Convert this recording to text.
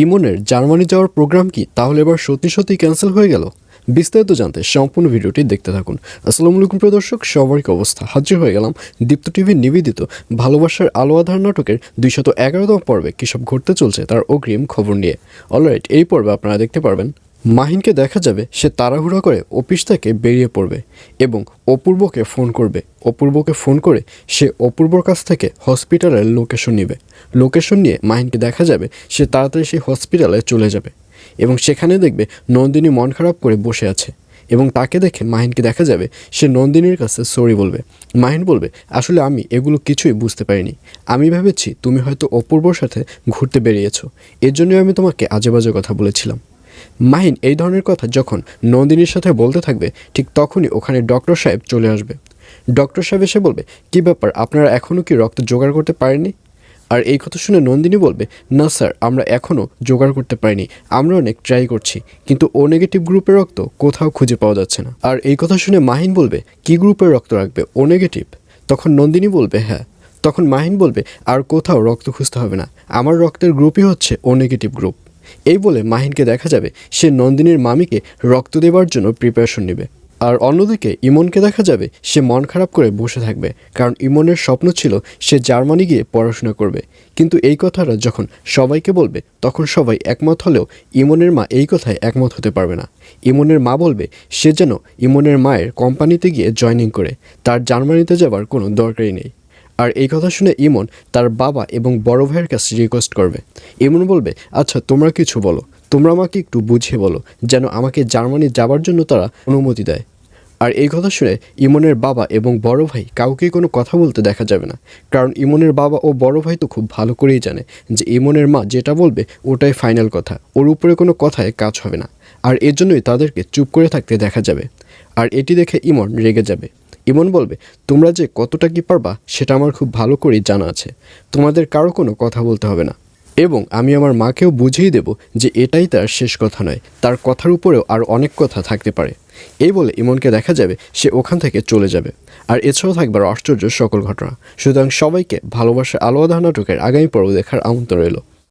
ইমনের জার্মানি যাওয়ার প্রোগ্রাম কি তাহলে এবার সত্যি ক্যান্সেল হয়ে গেল? বিস্তারিত জানতে সম্পূর্ণ ভিডিওটি দেখতে থাকুন। আসসালামু আলাইকুম প্রিয় দর্শক, সবার কি অবস্থা? হাজির হয়ে গেলাম দীপ্ত টিভির নিবেদিত ভালোবাসার আলো আঁধার নাটকের 211তম পর্বে কী সব ঘটতে চলছে তার অগ্রিম খবর নিয়ে। অলরাইট, এই পর্বে আপনারা দেখতে পারবেন মাহিনকে দেখা যাবে সে তাড়াহুড়া করে অফিস থেকে বেরিয়ে পড়বে এবং অপূর্বকে ফোন করে সে অপূর্বর কাছ থেকে হসপিটালের লোকেশন নেবে। লোকেশন নিয়ে মাহিনকে দেখা যাবে সে তাড়াতাড়ি সেই হসপিটালে চলে যাবে এবং সেখানে দেখবে নন্দিনী মন খারাপ করে বসে আছে এবং তাকে দেখে মাহিনকে দেখা যাবে সে নন্দিনীর কাছে সরি বলবে। মাহিন বলবে, আসলে আমি এগুলো কিছুই বুঝতে পারিনি, আমি ভেবেছি তুমি হয়তো অপূর্বর সাথে ঘুরতে বেরিয়েছো, এর জন্যই আমি তোমাকে আজে বাজে কথা বলেছিলাম। মাহিন এই ধরনের কথা যখন নন্দিনীর সাথে বলতে থাকবে ঠিক তখনই ওখানে ডক্টর সাহেব চলে আসবে। ডক্টর সাহেব এসে বলবে, কী ব্যাপার, আপনারা এখনও কি রক্ত জোগাড় করতে পারেননি? আর এই কথা শুনে নন্দিনী বলবে, না স্যার, আমরা এখনও জোগাড় করতে পারিনি, আমরা অনেক ট্রাই করছি, কিন্তু ও নেগেটিভ গ্রুপের রক্ত কোথাও খুঁজে পাওয়া যাচ্ছে না। আর এই কথা শুনে মাহিন বলবে, কী গ্রুপের রক্ত রাখবে, ও নেগেটিভ? তখন নন্দিনী বলবে, হ্যাঁ। তখন মাহিন বলবে, আর কোথাও রক্ত খুঁজতে হবে না, আমার রক্তের গ্রুপই হচ্ছে ও নেগেটিভ গ্রুপ। এই বলে মাহিনকে দেখা যাবে সে নন্দিনীর মামিকে রক্ত দেওয়ার জন্য প্রিপারেশন নেবে। আর অন্যদিকে ইমনকে দেখা যাবে সে মন খারাপ করে বসে থাকবে, কারণ ইমনের স্বপ্ন ছিল সে জার্মানি গিয়ে পড়াশোনা করবে। কিন্তু এই কথাটা যখন সবাইকে বলবে তখন সবাই একমত হলেও ইমনের মা এই কথায় একমত হতে পারবে না। ইমনের মা বলবে সে যেন ইমনের মায়ের কোম্পানিতে গিয়ে জয়েনিং করে, তার জার্মানিতে যাবার কোনো দরকারই নেই। আর এই কথা শুনে ইমন তার বাবা এবং বড় ভাইয়ের কাছে রিকোয়েস্ট করবে। ইমন বলবে, আচ্ছা তোমরা কিছু বলো, তোমরা আমাকে একটু বুঝিয়ে বলো যেন আমাকে জার্মানি যাবার জন্য তারা অনুমতি দেয়। আর এই কথা শুনে ইমনের বাবা এবং বড় ভাই কাউকেই কোনো কথা বলতে দেখা যাবে না, কারণ ইমনের বাবা ও বড় ভাই তো খুব ভালো করেই জানে যে ইমনের মা যেটা বলবে ওটাই ফাইনাল কথা, ওর উপরে কোনো কথায় কাজ হবে না। আর এর জন্যই তাদেরকে চুপ করে থাকতে দেখা যাবে। আর এটি দেখে ইমন রেগে যাবে। ইমন বলবে, তোমরা যে কতটা কি পারবা সেটা আমার খুব ভালো করেই জানা আছে, তোমাদের কারো কোনো কথা বলতে হবে না, এবং আমি আমার মাকেও বুঝিয়ে দেব যে এটাই তার শেষ কথা নয়, তার কথার উপরেও আর অনেক কথা থাকতে পারে। এই বলে ইমনকে দেখা যাবে সে ওখান থেকে চলে যাবে। আর এছাড়াও থাকবার আশ্চর্য সকল ঘটনা। সুতরাং সবাইকে ভালোবাসার আলো আঁধার নাটকের আগামী পর্ব দেখার আমন্ত্রণ রইল।